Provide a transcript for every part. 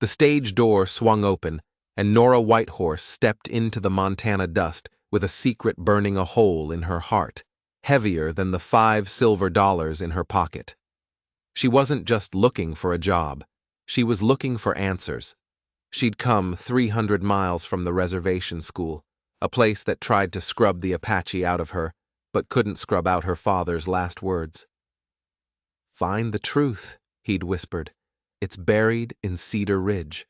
The stage door swung open, and Nora Whitehorse stepped into the Montana dust with a secret burning a hole in her heart, heavier than the 5 silver dollars in her pocket. She wasn't just looking for a job. She was looking for answers. She'd come 300 miles from the reservation school, a place that tried to scrub the Apache out of her, but couldn't scrub out her father's last words. "Find the truth," he'd whispered. "It's buried in Cedar Ridge."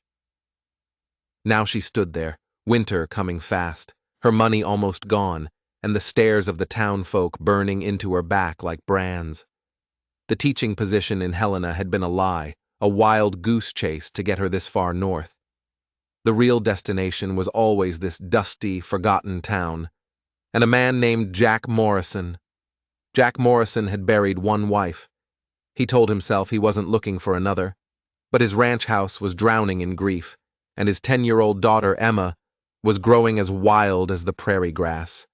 Now she stood there, winter coming fast, her money almost gone, and the stares of the town folk burning into her back like brands. The teaching position in Helena had been a lie, a wild goose chase to get her this far north. The real destination was always this dusty, forgotten town, and a man named Jack Morrison. Jack Morrison had buried one wife. He told himself he wasn't looking for another, but his ranch house was drowning in grief, and his 10-year-old daughter, Emma, was growing as wild as the prairie grass.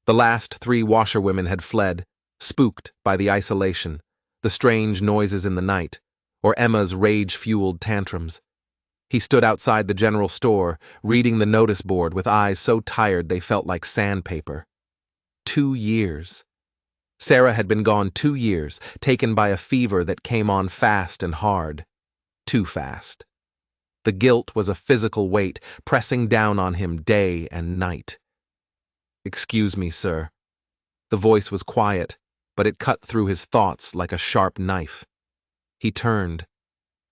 The last 3 washerwomen had fled, spooked by the isolation, the strange noises in the night, or Emma's rage-fueled tantrums. He stood outside the general store, reading the notice board with eyes so tired they felt like sandpaper. 2 years. Sarah had been gone 2 years, taken by a fever that came on fast and hard. Too fast. The guilt was a physical weight, pressing down on him day and night. "Excuse me, sir." The voice was quiet, but it cut through his thoughts like a sharp knife. He turned.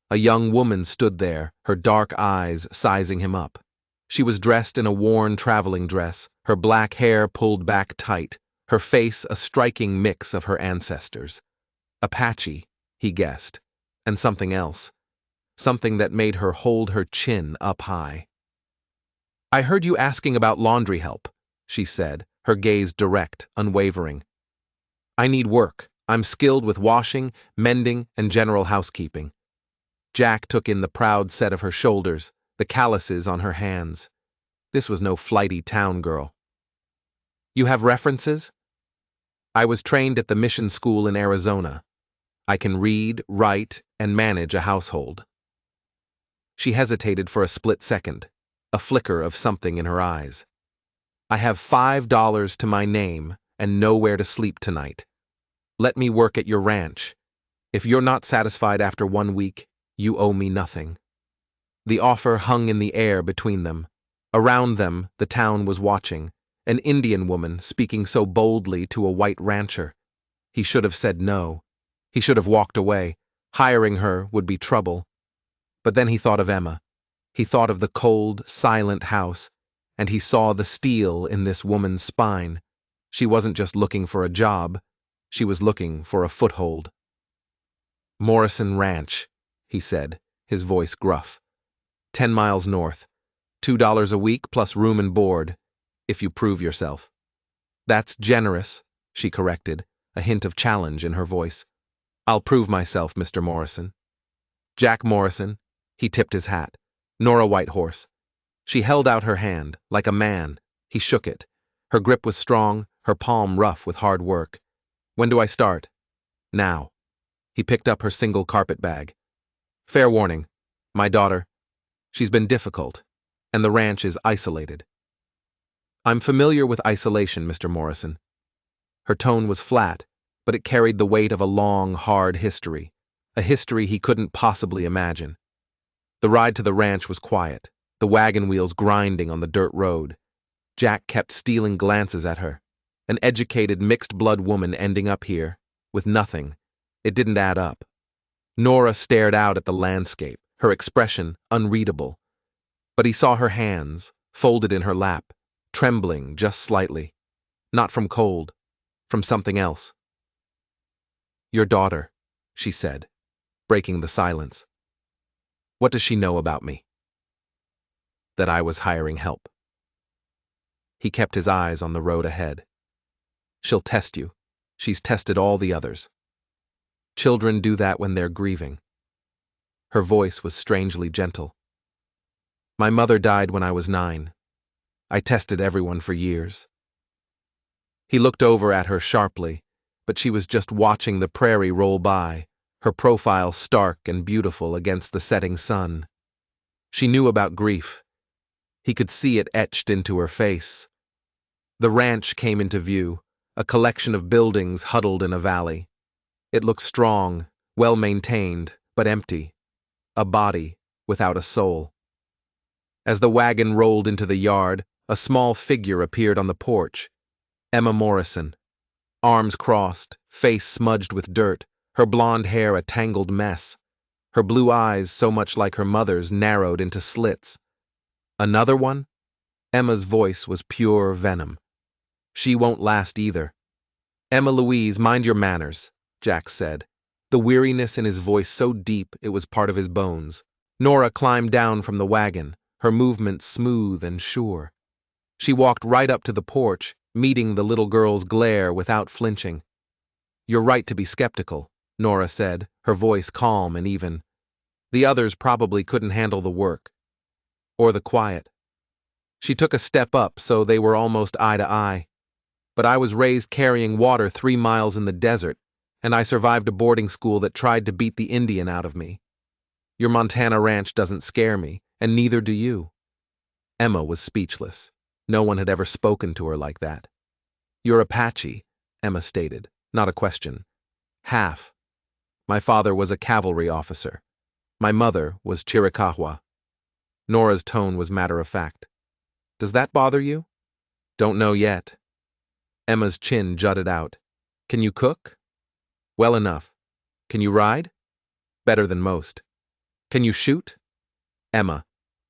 A young woman stood there, her dark eyes sizing him up. She was dressed in a worn traveling dress, her black hair pulled back tight, her face a striking mix of her ancestors. Apache, he guessed, and something else. Something that made her hold her chin up high. "I heard you asking about laundry help," she said, her gaze direct, unwavering. "I need work. I'm skilled with washing, mending, and general housekeeping." Jack took in the proud set of her shoulders, the calluses on her hands. This was no flighty town girl. "You have references?" "I was trained at the mission school in Arizona. I can read, write, and manage a household." She hesitated for a split second, a flicker of something in her eyes. "I have $5 to my name and nowhere to sleep tonight. Let me work at your ranch. If you're not satisfied after 1 week, you owe me nothing." The offer hung in the air between them. Around them, the town was watching, an Indian woman speaking so boldly to a white rancher. He should have said no. He should have walked away. Hiring her would be trouble. But then he thought of Emma. He thought of the cold, silent house, and he saw the steel in this woman's spine. She wasn't just looking for a job. She was looking for a foothold. "Morrison Ranch," he said, his voice gruff. 10 miles north. $2 a week plus room and board, if you prove yourself." "That's generous," she corrected, a hint of challenge in her voice. "I'll prove myself, Mr. Morrison." Jack Morrison. He tipped his hat. Nora Whitehorse. She held out her hand, like a man. He shook it. Her grip was strong, her palm rough with hard work. "When do I start?" "Now." He picked up her single carpet bag. "Fair warning. My daughter. She's been difficult, and the ranch is isolated." "I'm familiar with isolation, Mr. Morrison." Her tone was flat, but it carried the weight of a long, hard history, a history he couldn't possibly imagine. The ride to the ranch was quiet, the wagon wheels grinding on the dirt road. Jack kept stealing glances at her. An educated, mixed-blood woman ending up here, with nothing. It didn't add up. Nora stared out at the landscape, her expression unreadable. But he saw her hands, folded in her lap, trembling just slightly. Not from cold, from something else. "Your daughter," she said, breaking the silence. "What does she know about me?" "That I was hiring help." He kept his eyes on the road ahead. "She'll test you. She's tested all the others. Children do that when they're grieving." Her voice was strangely gentle. "My mother died when I was 9. I tested everyone for years." He looked over at her sharply, but she was just watching the prairie roll by, her profile stark and beautiful against the setting sun. She knew about grief. He could see it etched into her face. The ranch came into view, a collection of buildings huddled in a valley. It looked strong, well-maintained, but empty. A body without a soul. As the wagon rolled into the yard, a small figure appeared on the porch. Emma Morrison. Arms crossed, face smudged with dirt, her blonde hair a tangled mess. Her blue eyes, so much like her mother's, narrowed into slits. Another one? Emma's voice was pure venom. She won't last either. Emma Louise, mind your manners, Jack said, the weariness in his voice so deep it was part of his bones. Nora climbed down from the wagon, her movements smooth and sure. She walked right up to the porch, meeting the little girl's glare without flinching. You're right to be skeptical, Nora said, her voice calm and even. The others probably couldn't handle the work. Or the quiet. She took a step up so they were almost eye to eye. But I was raised carrying water 3 miles in the desert, and I survived a boarding school that tried to beat the Indian out of me. Your Montana ranch doesn't scare me, and neither do you. Emma was speechless. No one had ever spoken to her like that. You're Apache, Emma stated, not a question. Half. My father was a cavalry officer. My mother was Chiricahua. Nora's tone was matter-of-fact. Does that bother you? Don't know yet. Emma's chin jutted out. Can you cook? Well enough. Can you ride? Better than most. Can you shoot? Emma.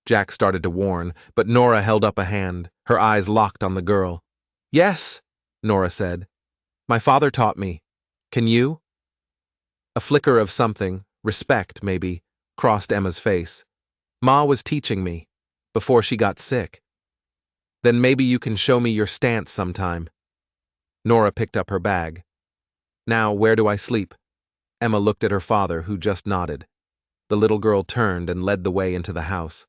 Jack started to warn, but Nora held up a hand, her eyes locked on the girl. Yes, Nora said. My father taught me. Can you? A flicker of something, respect maybe, crossed Emma's face. Ma was teaching me, before she got sick. Then maybe you can show me your stance sometime. Nora picked up her bag. Now, where do I sleep? Emma looked at her father, who just nodded. The little girl turned and led the way into the house.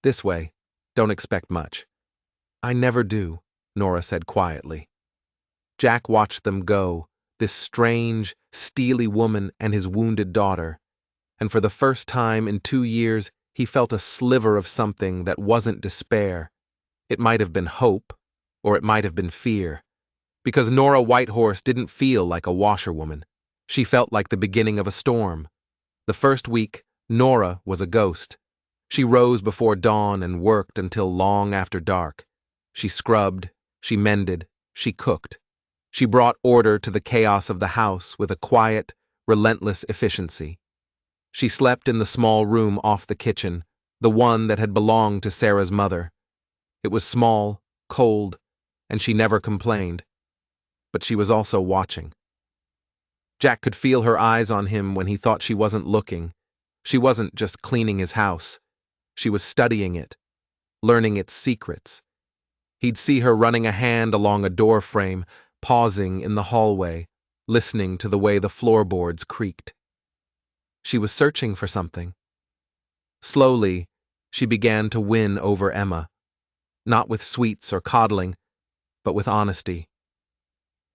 This way. Don't expect much. I never do, Nora said quietly. Jack watched them go, this strange, steely woman and his wounded daughter, and for the first time in 2 years he felt a sliver of something that wasn't despair. It might have been hope, or it might have been fear. Because Nora Whitehorse didn't feel like a washerwoman. She felt like the beginning of a storm. The first week, Nora was a ghost. She rose before dawn and worked until long after dark. She scrubbed, she mended, she cooked. She brought order to the chaos of the house with a quiet, relentless efficiency. She slept in the small room off the kitchen, the one that had belonged to Sarah's mother. It was small, cold, and she never complained. But she was also watching. Jack could feel her eyes on him when he thought she wasn't looking. She wasn't just cleaning his house. She was studying it, learning its secrets. He'd see her running a hand along a door frame, pausing in the hallway, listening to the way the floorboards creaked. She was searching for something. Slowly, she began to win over Emma, not with sweets or coddling, but with honesty.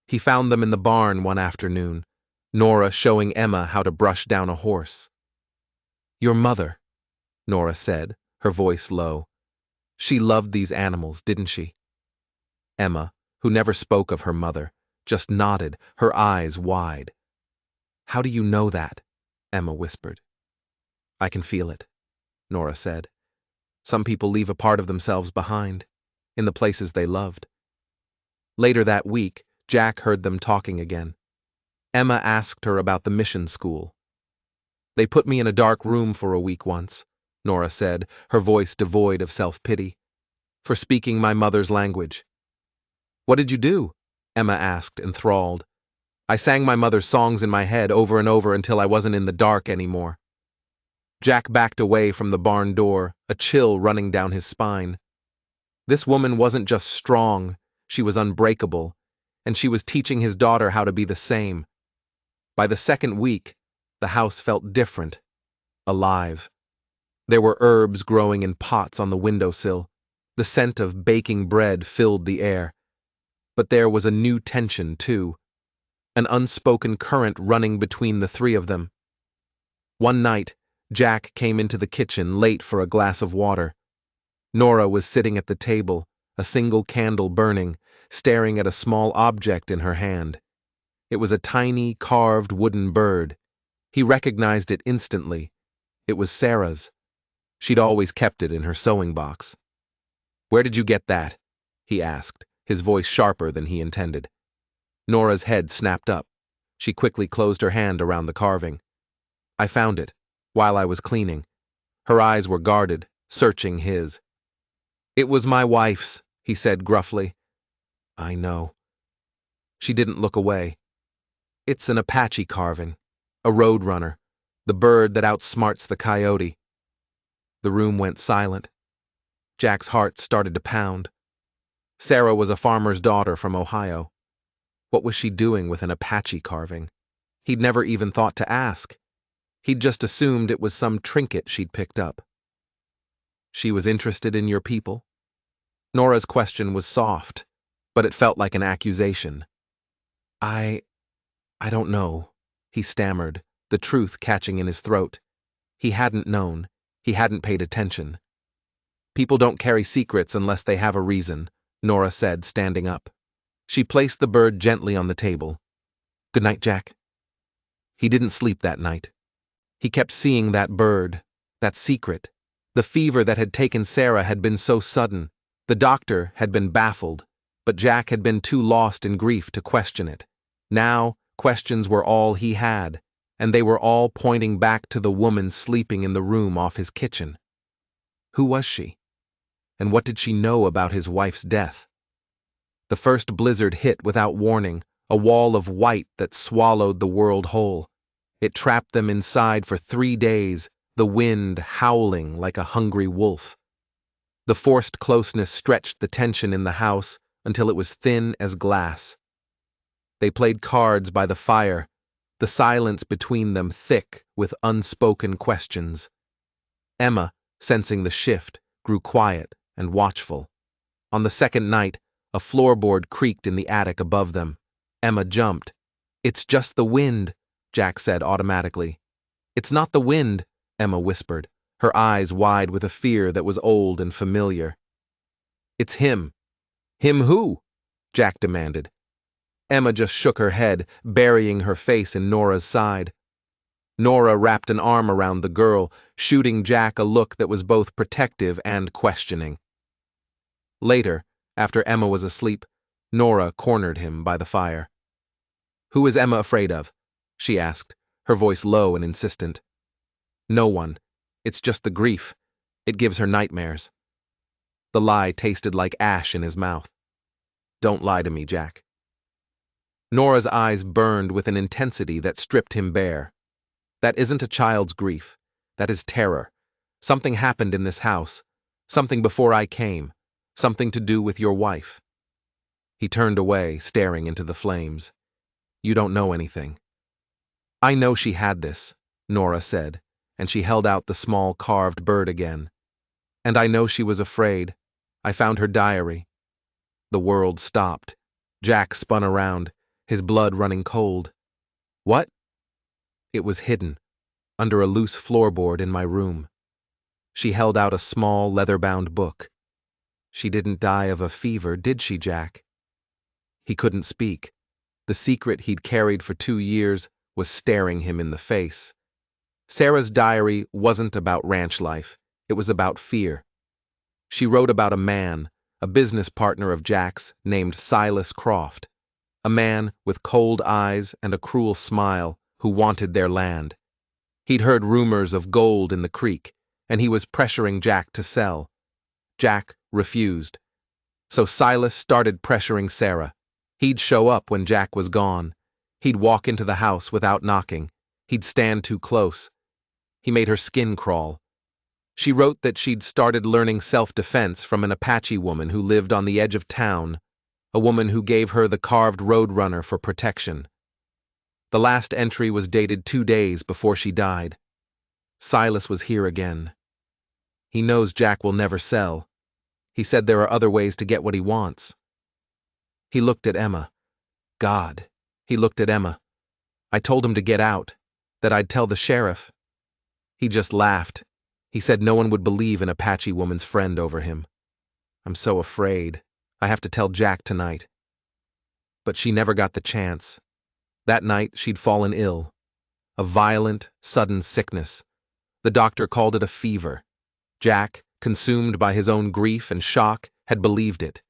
He found them in the barn one afternoon, Nora showing Emma how to brush down a horse. Your mother, Nora said, her voice low. She loved these animals, didn't she? Emma, who never spoke of her mother, just nodded, her eyes wide. How do you know that? Emma whispered. I can feel it, Nora said. Some people leave a part of themselves behind, in the places they loved. Later that week, Jack heard them talking again. Emma asked her about the mission school. They put me in a dark room for a week once, Nora said, her voice devoid of self-pity, for speaking my mother's language. What did you do? Emma asked, enthralled. I sang my mother's songs in my head over and over until I wasn't in the dark anymore. Jack backed away from the barn door, a chill running down his spine. This woman wasn't just strong, she was unbreakable, and she was teaching his daughter how to be the same. By the second week, the house felt different, alive. There were herbs growing in pots on the windowsill. The scent of baking bread filled the air. But there was a new tension, too, an unspoken current running between the three of them. One night, Jack came into the kitchen late for a glass of water. Nora was sitting at the table, a single candle burning, staring at a small object in her hand. It was a tiny, carved wooden bird. He recognized it instantly. It was Sarah's. She'd always kept it in her sewing box. "Where did you get that?" he asked, his voice sharper than he intended. Nora's head snapped up. She quickly closed her hand around the carving. "I found it, while I was cleaning." Her eyes were guarded, searching his. "It was my wife's," he said gruffly. "I know." She didn't look away. "It's an Apache carving, a roadrunner, the bird that outsmarts the coyote." The room went silent. Jack's heart started to pound. Sarah was a farmer's daughter from Ohio. What was she doing with an Apache carving? He'd never even thought to ask. He'd just assumed it was some trinket she'd picked up. "She was interested in your people?" Nora's question was soft, but it felt like an accusation. I don't know," he stammered, the truth catching in his throat. He hadn't known. He hadn't paid attention. "People don't carry secrets unless they have a reason," Nora said, standing up. She placed the bird gently on the table. "Good night, Jack." He didn't sleep that night. He kept seeing that bird, that secret. The fever that had taken Sarah had been so sudden. The doctor had been baffled, but Jack had been too lost in grief to question it. Now, questions were all he had, and they were all pointing back to the woman sleeping in the room off his kitchen. Who was she? And what did she know about his wife's death? The first blizzard hit without warning, a wall of white that swallowed the world whole. It trapped them inside for 3 days, the wind howling like a hungry wolf. The forced closeness stretched the tension in the house until it was thin as glass. They played cards by the fire, the silence between them thick with unspoken questions. Emma, sensing the shift, grew quiet and watchful. On the second night, a floorboard creaked in the attic above them. Emma jumped. "It's just the wind," Jack said automatically. "It's not the wind," Emma whispered, her eyes wide with a fear that was old and familiar. "It's him." "Him who?" Jack demanded. Emma just shook her head, burying her face in Nora's side. Nora wrapped an arm around the girl, shooting Jack a look that was both protective and questioning. Later, after Emma was asleep, Nora cornered him by the fire. "Who is Emma afraid of?" she asked, her voice low and insistent. "No one. It's just the grief. It gives her nightmares." The lie tasted like ash in his mouth. "Don't lie to me, Jack." Nora's eyes burned with an intensity that stripped him bare. "That isn't a child's grief. That is terror. Something happened in this house. Something before I came. Something to do with your wife." He turned away, staring into the flames. "You don't know anything." "I know she had this," Nora said, and she held out the small carved bird again. "And I know she was afraid. I found her diary." The world stopped. Jack spun around, his blood running cold. "What?" "It was hidden, under a loose floorboard in my room." She held out a small leather-bound book. "She didn't die of a fever, did she, Jack?" He couldn't speak. The secret he'd carried for 2 years was staring him in the face. Sarah's diary wasn't about ranch life. It was about fear. She wrote about a man, a business partner of Jack's, named Silas Croft. A man with cold eyes and a cruel smile who wanted their land. He'd heard rumors of gold in the creek, and he was pressuring Jack to sell. Jack refused. So Silas started pressuring Sarah. He'd show up when Jack was gone. He'd walk into the house without knocking. He'd stand too close. He made her skin crawl. She wrote that she'd started learning self-defense from an Apache woman who lived on the edge of town, a woman who gave her the carved roadrunner for protection. The last entry was dated 2 days before she died. Silas was here again. He knows Jack will never sell. He said there are other ways to get what he wants. He looked at Emma. God, he looked at Emma. "I told him to get out, that I'd tell the sheriff." He just laughed. He said no one would believe an Apache woman's friend over him. I'm so afraid. I have to tell Jack tonight. But she never got the chance. That night, she'd fallen ill. A violent, sudden sickness. The doctor called it a fever. Jack, consumed by his own grief and shock, had believed it.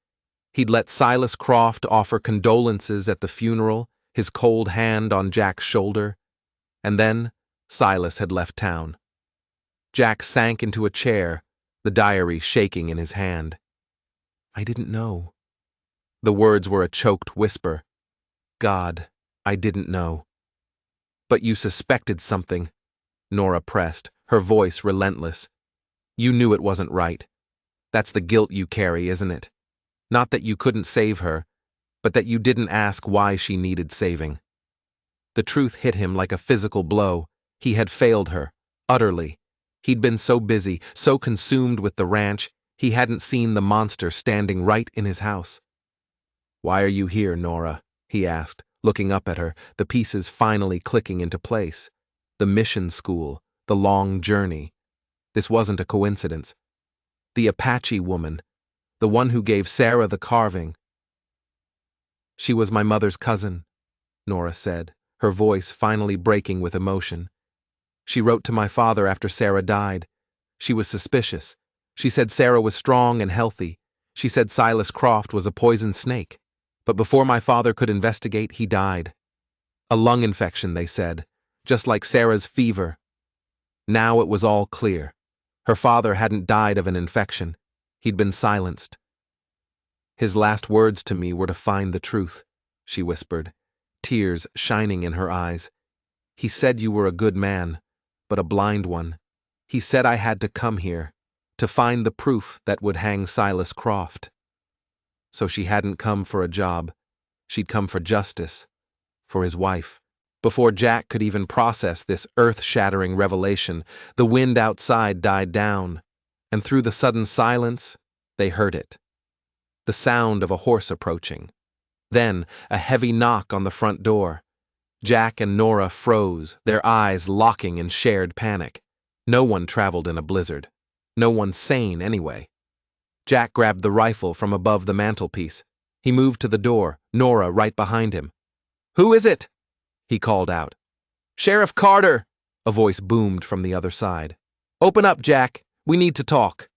He'd let Silas Croft offer condolences at the funeral, his cold hand on Jack's shoulder. And then, Silas had left town. Jack sank into a chair, the diary shaking in his hand. I didn't know. The words were a choked whisper. God, I didn't know. But you suspected something, Nora pressed, her voice relentless. You knew it wasn't right. That's the guilt you carry, isn't it? Not that you couldn't save her, but that you didn't ask why she needed saving. The truth hit him like a physical blow. He had failed her, utterly. He'd been so busy, so consumed with the ranch, he hadn't seen the monster standing right in his house. Why are you here, Nora? He asked, looking up at her, the pieces finally clicking into place. The mission school, the long journey. This wasn't a coincidence. The Apache woman, the one who gave Sarah the carving. She was my mother's cousin, Nora said, her voice finally breaking with emotion. She wrote to my father after Sarah died. She was suspicious. She said Sarah was strong and healthy. She said Silas Croft was a poison snake. But before my father could investigate, he died. A lung infection, they said, just like Sarah's fever. Now it was all clear. Her father hadn't died of an infection. He'd been silenced. His last words to me were to find the truth, she whispered, tears shining in her eyes. He said you were a good man, but a blind one. He said I had to come here, to find the proof that would hang Silas Croft. So she hadn't come for a job. She'd come for justice, for his wife. Before Jack could even process this earth-shattering revelation, the wind outside died down, and through the sudden silence, they heard it. The sound of a horse approaching. Then, a heavy knock on the front door. Jack and Nora froze, their eyes locking in shared panic. No one traveled in a blizzard. No one sane, anyway. Jack grabbed the rifle from above the mantelpiece. He moved to the door, Nora right behind him. "Who is it?" he called out. "Sheriff Carter," a voice boomed from the other side. "Open up, Jack. We need to talk."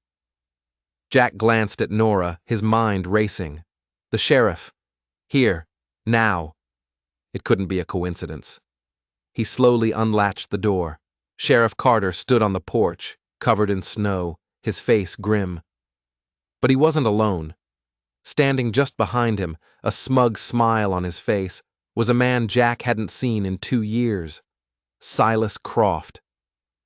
Jack glanced at Nora, his mind racing. The sheriff. Here. Now. It couldn't be a coincidence. He slowly unlatched the door. Sheriff Carter stood on the porch, covered in snow, his face grim. But he wasn't alone. Standing just behind him, a smug smile on his face, was a man Jack hadn't seen in 2 years. Silas Croft.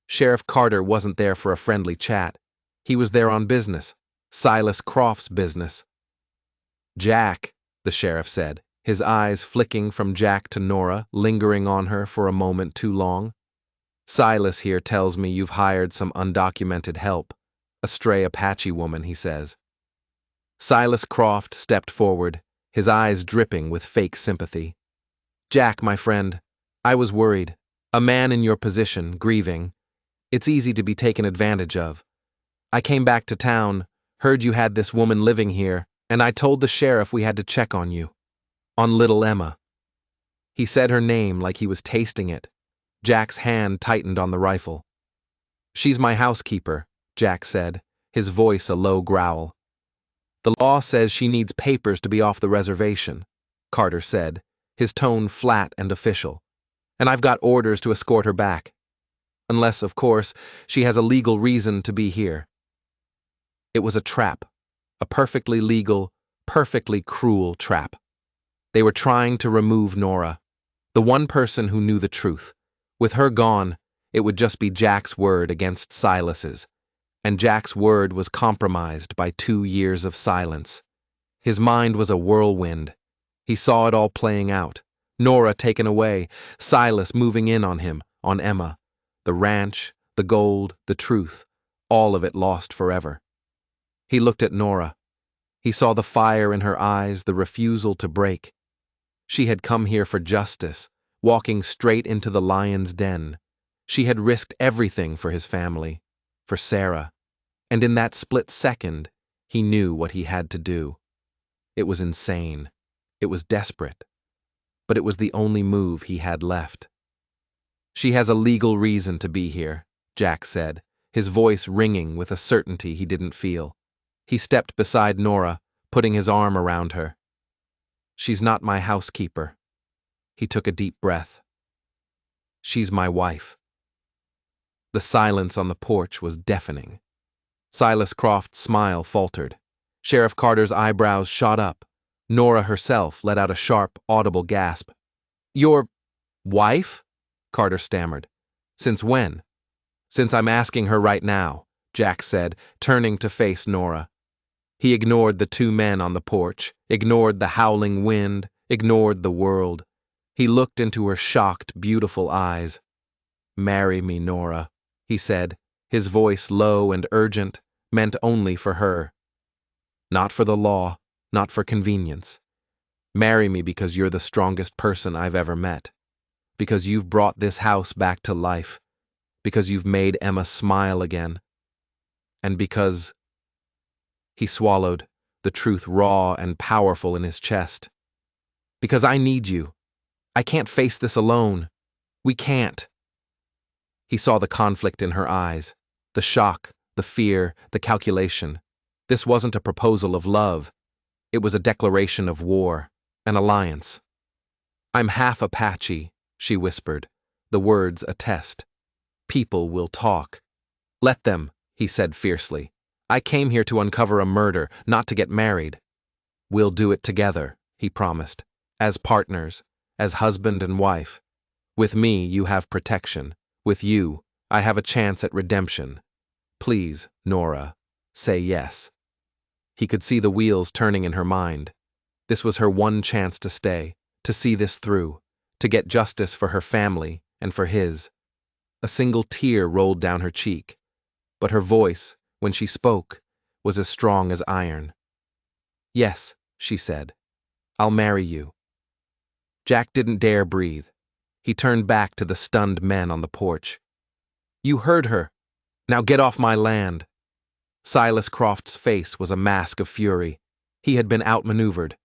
Sheriff Carter wasn't there for a friendly chat. He was there on business. Silas Croft's business. "Jack," the sheriff said, his eyes flicking from Jack to Nora, lingering on her for a moment too long. "Silas here tells me you've hired some undocumented help. A stray Apache woman, he says." Silas Croft stepped forward, his eyes dripping with fake sympathy. "Jack, my friend, I was worried. A man in your position, grieving. It's easy to be taken advantage of. I came back to town, heard you had this woman living here, and I told the sheriff we had to check on you. On little Emma." He said her name like he was tasting it. Jack's hand tightened on the rifle. "She's my housekeeper," Jack said, his voice a low growl. "The law says she needs papers to be off the reservation," Carter said, his tone flat and official. "And I've got orders to escort her back. Unless, of course, she has a legal reason to be here." It was a trap. A perfectly legal, perfectly cruel trap. They were trying to remove Nora, the one person who knew the truth. With her gone, it would just be Jack's word against Silas's. And Jack's word was compromised by 2 years of silence. His mind was a whirlwind. He saw it all playing out. Nora taken away, Silas moving in on him, on Emma. The ranch, the gold, the truth, all of it lost forever. He looked at Nora. He saw the fire in her eyes, the refusal to break. She had come here for justice, walking straight into the lion's den. She had risked everything for his family, for Sarah, and in that split second, he knew what he had to do. It was insane. It was desperate. But it was the only move he had left. "She has a legal reason to be here," Jack said, his voice ringing with a certainty he didn't feel. He stepped beside Nora, putting his arm around her. "She's not my housekeeper." He took a deep breath. "She's my wife." The silence on the porch was deafening. Silas Croft's smile faltered. Sheriff Carter's eyebrows shot up. Nora herself let out a sharp, audible gasp. "Your wife?" Carter stammered. "Since when?" "Since I'm asking her right now," Jack said, turning to face Nora. He ignored the two men on the porch, ignored the howling wind, ignored the world. He looked into her shocked, beautiful eyes. "Marry me, Nora," he said, his voice low and urgent, meant only for her. "Not for the law, not for convenience. Marry me because you're the strongest person I've ever met. Because you've brought this house back to life. Because you've made Emma smile again. And because—" He swallowed, the truth raw and powerful in his chest. "Because I need you. I can't face this alone. We can't." He saw the conflict in her eyes, the shock, the fear, the calculation. This wasn't a proposal of love. It was a declaration of war, an alliance. "I'm half Apache," she whispered, the words a test. "People will talk." "Let them," he said fiercely. "I came here to uncover a murder, not to get married." "We'll do it together," he promised, "as partners, as husband and wife. With me, you have protection. With you, I have a chance at redemption. Please, Nora, say yes." He could see the wheels turning in her mind. This was her one chance to stay, to see this through, to get justice for her family and for his. A single tear rolled down her cheek, but her voice, when she spoke, was as strong as iron. "Yes," she said, "I'll marry you." Jack didn't dare breathe. He turned back to the stunned men on the porch. "You heard her. Now get off my land." Silas Croft's face was a mask of fury. He had been outmaneuvered.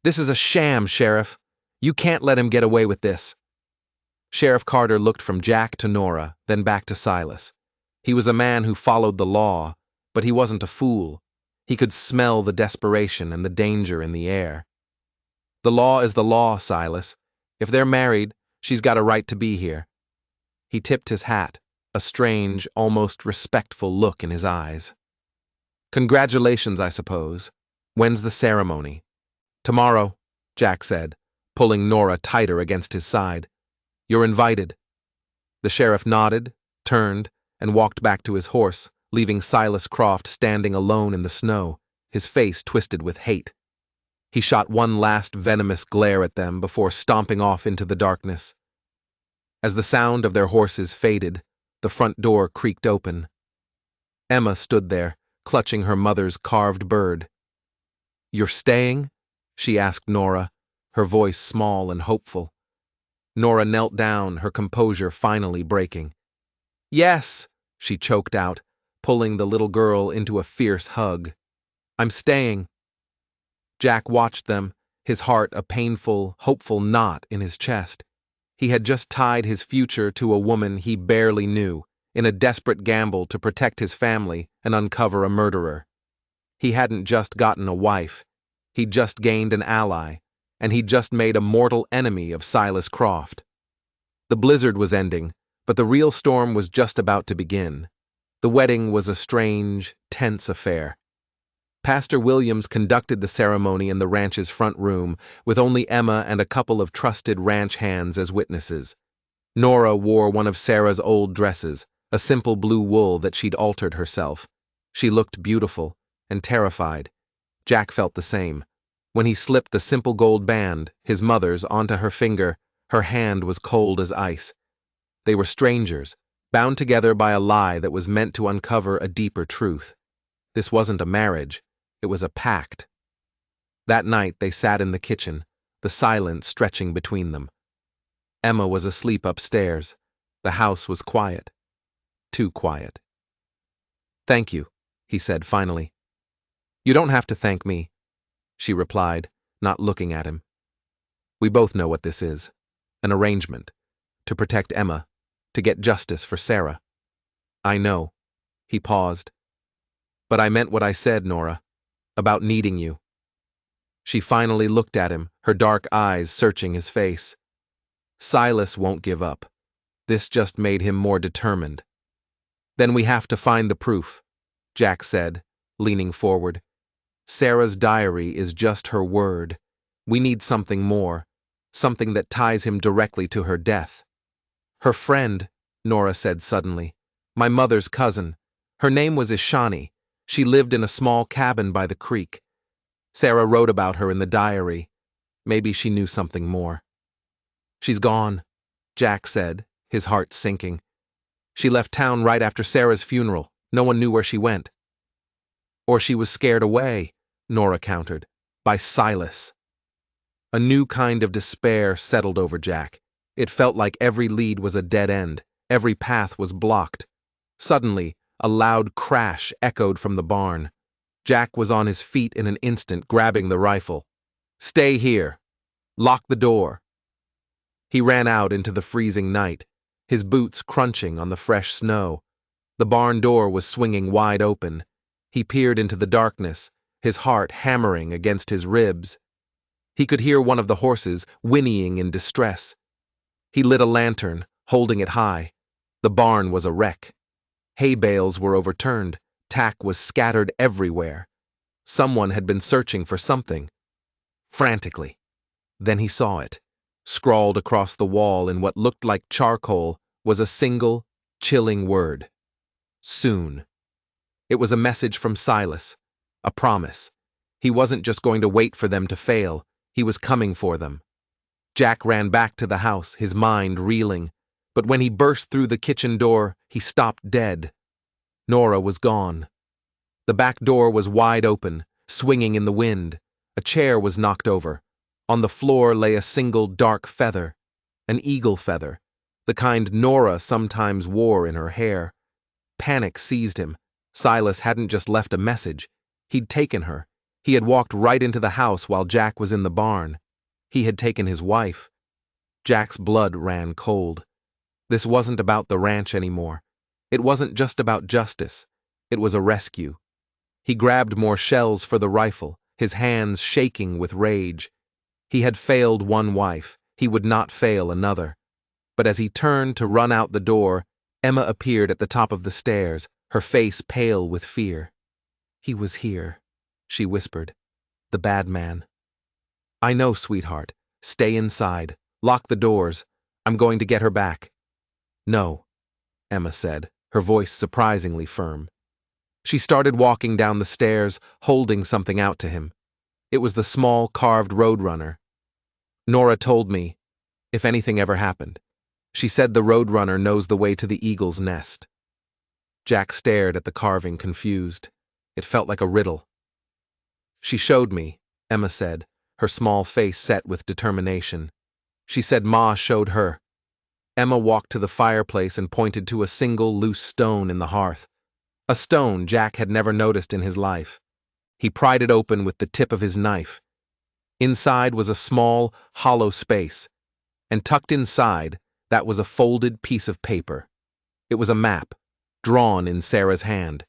"This is a sham, Sheriff. You can't let him get away with this." Sheriff Carter looked from Jack to Nora, then back to Silas. He was a man who followed the law, but he wasn't a fool. He could smell the desperation and the danger in the air. "The law is the law, Silas. If they're married, she's got a right to be here." He tipped his hat, a strange, almost respectful look in his eyes. "Congratulations, I suppose. When's the ceremony?" "Tomorrow," Jack said, pulling Nora tighter against his side. "You're invited." The sheriff nodded, turned, and walked back to his horse, leaving Silas Croft standing alone in the snow, his face twisted with hate. He shot one last venomous glare at them before stomping off into the darkness. As the sound of their horses faded, the front door creaked open. Emma stood there, clutching her mother's carved bird. "You're staying?" she asked Nora, her voice small and hopeful. Nora knelt down, her composure finally breaking. "Yes," she choked out, pulling the little girl into a fierce hug. "I'm staying." Jack watched them, his heart a painful, hopeful knot in his chest. He had just tied his future to a woman he barely knew, in a desperate gamble to protect his family and uncover a murderer. He hadn't just gotten a wife. He'd just gained an ally, and he'd just made a mortal enemy of Silas Croft. The blizzard was ending, but the real storm was just about to begin. The wedding was a strange, tense affair. Pastor Williams conducted the ceremony in the ranch's front room, with only Emma and a couple of trusted ranch hands as witnesses. Nora wore one of Sarah's old dresses, a simple blue wool that she'd altered herself. She looked beautiful and terrified. Jack felt the same. When he slipped the simple gold band, his mother's, onto her finger, her hand was cold as ice. They were strangers, bound together by a lie that was meant to uncover a deeper truth. This wasn't a marriage. It was a pact. That night they sat in the kitchen, the silence stretching between them. Emma was asleep upstairs. The house was quiet. Too quiet. "Thank you," he said finally. "You don't have to thank me," she replied, not looking at him. "We both know what this is. An arrangement. To protect Emma. To get justice for Sarah." "I know." He paused. "But I meant what I said, Nora. About needing you." She finally looked at him, her dark eyes searching his face. Silas won't give up. This just made him more determined. "Then we have to find the proof," Jack said, leaning forward. "Sarah's diary is just her word. We need something more, something that ties him directly to her death." "Her friend," Nora said suddenly. "My mother's cousin. Her name was Ishani. She lived in a small cabin by the creek. Sarah wrote about her in the diary. Maybe she knew something more." "She's gone," Jack said, his heart sinking. "She left town right after Sarah's funeral. No one knew where she went." "Or she was scared away," Nora countered, "by Silas." A new kind of despair settled over Jack. It felt like every lead was a dead end, every path was blocked. Suddenly, a loud crash echoed from the barn. Jack was on his feet in an instant, grabbing the rifle. "Stay here. Lock the door." He ran out into the freezing night, his boots crunching on the fresh snow. The barn door was swinging wide open. He peered into the darkness, his heart hammering against his ribs. He could hear one of the horses whinnying in distress. He lit a lantern, holding it high. The barn was a wreck. Hay bales were overturned. Tack was scattered everywhere. Someone had been searching for something. Frantically. Then he saw it. Scrawled across the wall in what looked like charcoal was a single, chilling word. Soon. It was a message from Silas. A promise. He wasn't just going to wait for them to fail. He was coming for them. Jack ran back to the house, his mind reeling. But when he burst through the kitchen door, he stopped dead. Nora was gone. The back door was wide open, swinging in the wind. A chair was knocked over. On the floor lay a single dark feather. An eagle feather, the kind Nora sometimes wore in her hair. Panic seized him. Silas hadn't just left a message. He'd taken her. He had walked right into the house while Jack was in the barn. He had taken his wife. Jack's blood ran cold. This wasn't about the ranch anymore. It wasn't just about justice. It was a rescue. He grabbed more shells for the rifle, his hands shaking with rage. He had failed one wife. He would not fail another. But as he turned to run out the door, Emma appeared at the top of the stairs, her face pale with fear. "He was here," she whispered. "The bad man." "I know, sweetheart. Stay inside. Lock the doors. I'm going to get her back." "No," Emma said, her voice surprisingly firm. She started walking down the stairs, holding something out to him. It was the small carved roadrunner. "Nora told me, if anything ever happened. She said the roadrunner knows the way to the eagle's nest." Jack stared at the carving, confused. It felt like a riddle. "She showed me," Emma said, her small face set with determination. "She said Ma showed her." Emma walked to the fireplace and pointed to a single loose stone in the hearth. A stone Jack had never noticed in his life. He pried it open with the tip of his knife. Inside was a small, hollow space, and tucked inside, that was a folded piece of paper. It was a map, drawn in Sarah's hand.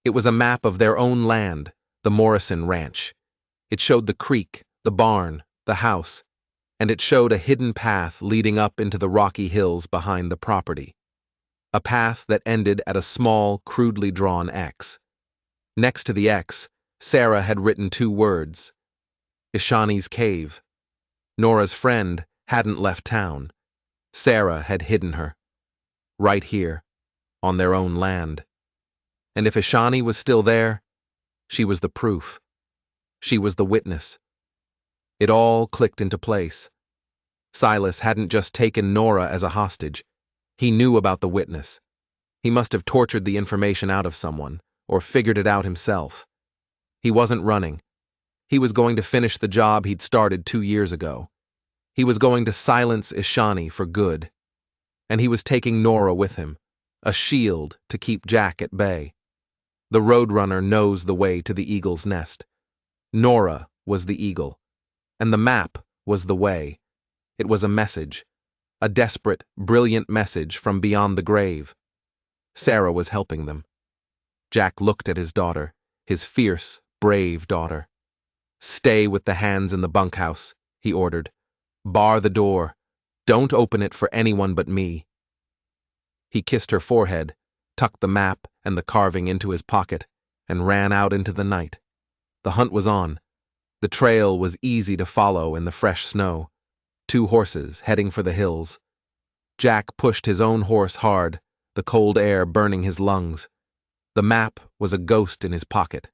It was a map of their own land, the Morrison Ranch. It showed the creek, the barn, the house, and it showed a hidden path leading up into the rocky hills behind the property. A path that ended at a small, crudely drawn X. Next to the X, Sarah had written 2 words: Ishani's cave. Nora's friend hadn't left town. Sarah had hidden her. Right here, on their own land. And if Ishani was still there, she was the proof. She was the witness. It all clicked into place. Silas hadn't just taken Nora as a hostage. He knew about the witness. He must have tortured the information out of someone, or figured it out himself. He wasn't running. He was going to finish the job he'd started 2 years ago. He was going to silence Ishani for good. and he was taking Nora with him, a shield to keep Jack at bay. The roadrunner knows the way to the eagle's nest. Nora was the eagle, and the map was the way. It was a message, a desperate, brilliant message from beyond the grave. Sarah was helping them. Jack looked at his daughter, his fierce, brave daughter. "Stay with the hands in the bunkhouse," he ordered. "Bar the door. Don't open it for anyone but me." He kissed her forehead, tucked the map and the carving into his pocket, and ran out into the night. The hunt was on. The trail was easy to follow in the fresh snow. 2 horses heading for the hills. Jack pushed his own horse hard, the cold air burning his lungs. The map was a ghost in his pocket,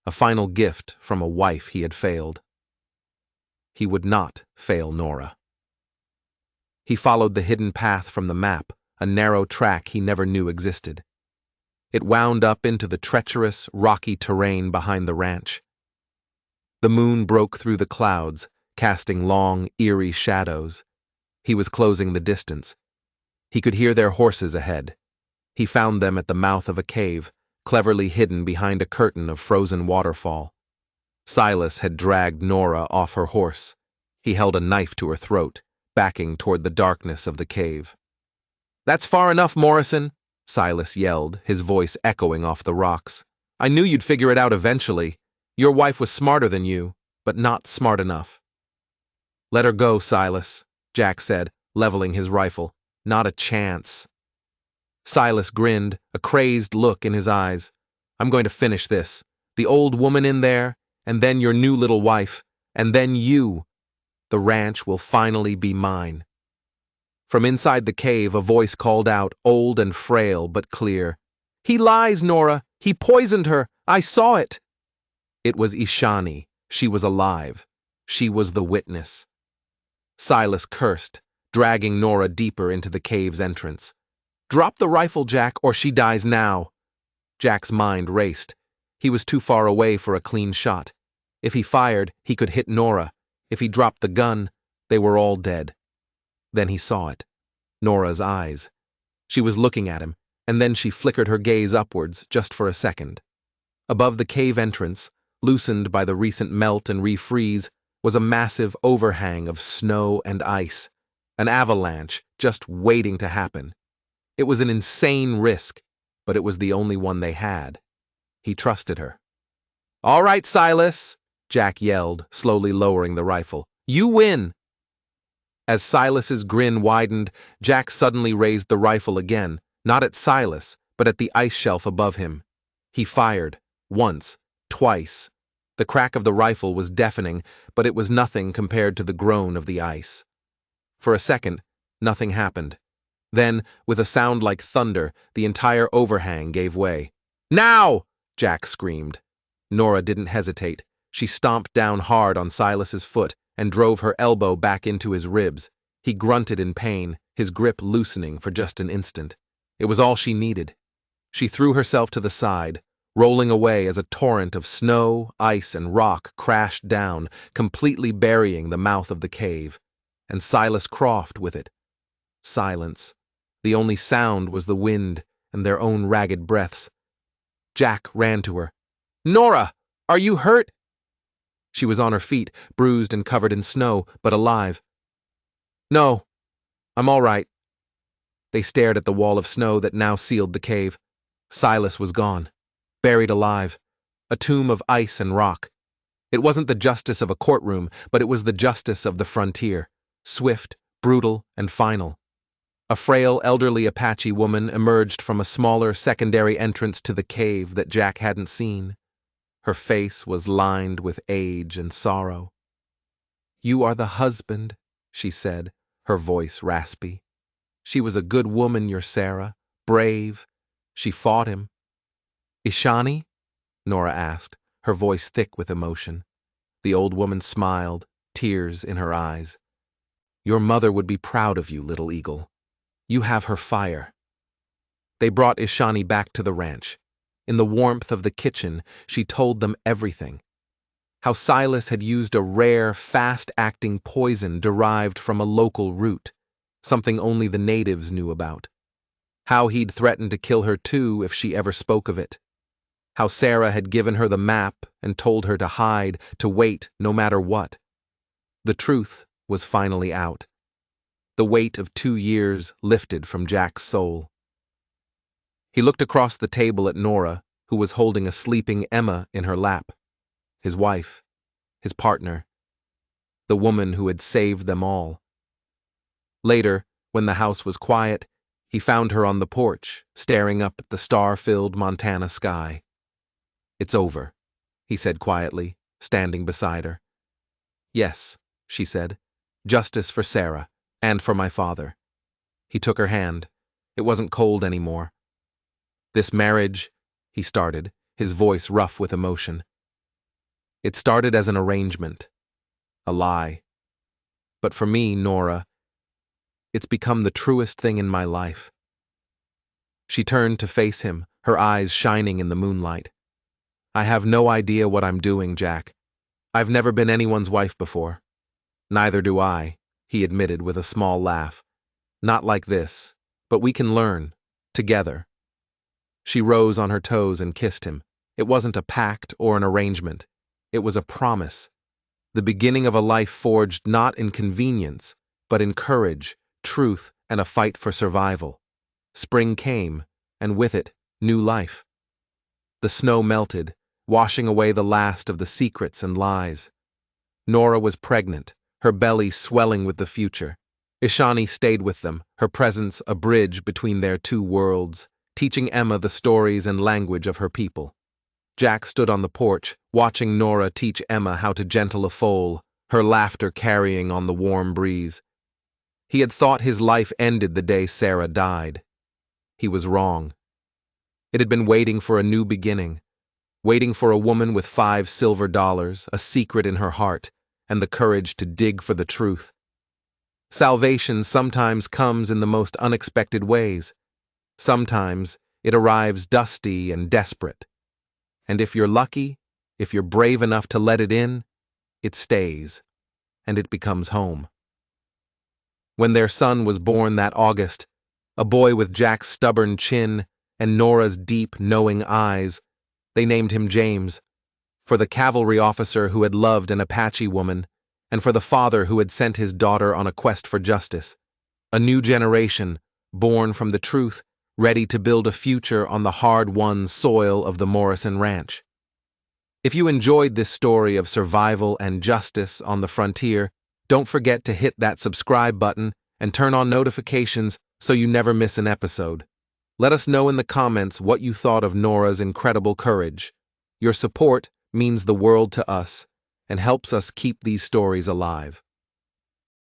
a final gift from a wife he had failed. He would not fail Nora. He followed the hidden path from the map, a narrow track he never knew existed. It wound up into the treacherous, rocky terrain behind the ranch. The moon broke through the clouds, casting long, eerie shadows. He was closing the distance. He could hear their horses ahead. He found them at the mouth of a cave, cleverly hidden behind a curtain of frozen waterfall. Silas had dragged Nora off her horse. He held a knife to her throat, backing toward the darkness of the cave. "That's far enough, Morrison," Silas yelled, his voice echoing off the rocks. "I knew you'd figure it out eventually. Your wife was smarter than you, but not smart enough." "Let her go, Silas," Jack said, leveling his rifle. "Not a chance." Silas grinned, a crazed look in his eyes. "I'm going to finish this. The old woman in there, and then your new little wife, and then you. The ranch will finally be mine." From inside the cave, a voice called out, old and frail but clear. "He lies, Nora! He poisoned her! I saw it!" It was Ishani. She was alive. She was the witness. Silas cursed, dragging Nora deeper into the cave's entrance. "Drop the rifle, Jack, or she dies now." Jack's mind raced. He was too far away for a clean shot. If he fired, he could hit Nora. If he dropped the gun, they were all dead. Then he saw it. Nora's eyes. She was looking at him, and then she flickered her gaze upwards just for a second. Above the cave entrance, loosened by the recent melt and refreeze, was a massive overhang of snow and ice, an avalanche just waiting to happen. It was an insane risk, but it was the only one they had. He trusted her. "All right, Silas," Jack yelled, slowly lowering the rifle. "You win." As Silas's grin widened, Jack suddenly raised the rifle again, not at Silas, but at the ice shelf above him. He fired. Once. Twice. The crack of the rifle was deafening, but it was nothing compared to the groan of the ice. For a second, nothing happened. Then, with a sound like thunder, the entire overhang gave way. "Now!" Jack screamed. Nora didn't hesitate. She stomped down hard on Silas's foot and drove her elbow back into his ribs. He grunted in pain, his grip loosening for just an instant. It was all she needed. She threw herself to the side, rolling away as a torrent of snow, ice, and rock crashed down, completely burying the mouth of the cave. And Silas Croft with it. Silence. The only sound was the wind and their own ragged breaths. Jack ran to her. "Nora, are you hurt?" She was on her feet, bruised and covered in snow, but alive. "No, I'm all right." They stared at the wall of snow that now sealed the cave. Silas was gone, buried alive, a tomb of ice and rock. It wasn't the justice of a courtroom, but it was the justice of the frontier, swift, brutal, and final. A frail, elderly Apache woman emerged from a smaller secondary entrance to the cave that Jack hadn't seen. Her face was lined with age and sorrow. "You are the husband," she said, her voice raspy. "She was a good woman, your Sarah, brave. She fought him." "Ishani?" Nora asked, her voice thick with emotion. The old woman smiled, tears in her eyes. "Your mother would be proud of you, little eagle. You have her fire." They brought Ishani back to the ranch. In the warmth of the kitchen, she told them everything. How Silas had used a rare, fast-acting poison derived from a local root. something only the natives knew about. How he'd threatened to kill her too if she ever spoke of it. How Sarah had given her the map and told her to hide, to wait no matter what. The truth was finally out. The weight of 2 years lifted from Jack's soul. He looked across the table at Nora, who was holding a sleeping Emma in her lap. His wife, his partner, the woman who had saved them all. Later, when the house was quiet, he found her on the porch, staring up at the star-filled Montana sky. "It's over," he said quietly, standing beside her. "Yes," she said, "justice for Sarah, and for my father." He took her hand. It wasn't cold anymore. "This marriage," he started, his voice rough with emotion. "It started as an arrangement. A lie. But for me, Nora, it's become the truest thing in my life." She turned to face him, her eyes shining in the moonlight. "I have no idea what I'm doing, Jack. I've never been anyone's wife before." "Neither do I," he admitted with a small laugh. "Not like this, but we can learn, together." She rose on her toes and kissed him. It wasn't a pact or an arrangement. It was a promise. The beginning of a life forged not in convenience, but in courage, truth, and a fight for survival. Spring came, and with it, new life. The snow melted, washing away the last of the secrets and lies. Nora was pregnant, her belly swelling with the future. Ishani stayed with them, her presence a bridge between their two worlds, teaching Emma the stories and language of her people. Jack stood on the porch, watching Nora teach Emma how to gentle a foal, her laughter carrying on the warm breeze. He had thought his life ended the day Sarah died. He was wrong. It had been waiting for a new beginning, waiting for a woman with $5 silver, a secret in her heart, and the courage to dig for the truth. Salvation sometimes comes in the most unexpected ways. Sometimes it arrives dusty and desperate. And if you're lucky, if you're brave enough to let it in, it stays, and it becomes home. When their son was born that August, a boy with Jack's stubborn chin and Nora's deep, knowing eyes, they named him James, for the cavalry officer who had loved an Apache woman, and for the father who had sent his daughter on a quest for justice. A new generation, born from the truth, ready to build a future on the hard-won soil of the Morrison Ranch. If you enjoyed this story of survival and justice on the frontier, don't forget to hit that subscribe button and turn on notifications so you never miss an episode. Let us know in the comments what you thought of Nora's incredible courage. Your support means the world to us and helps us keep these stories alive.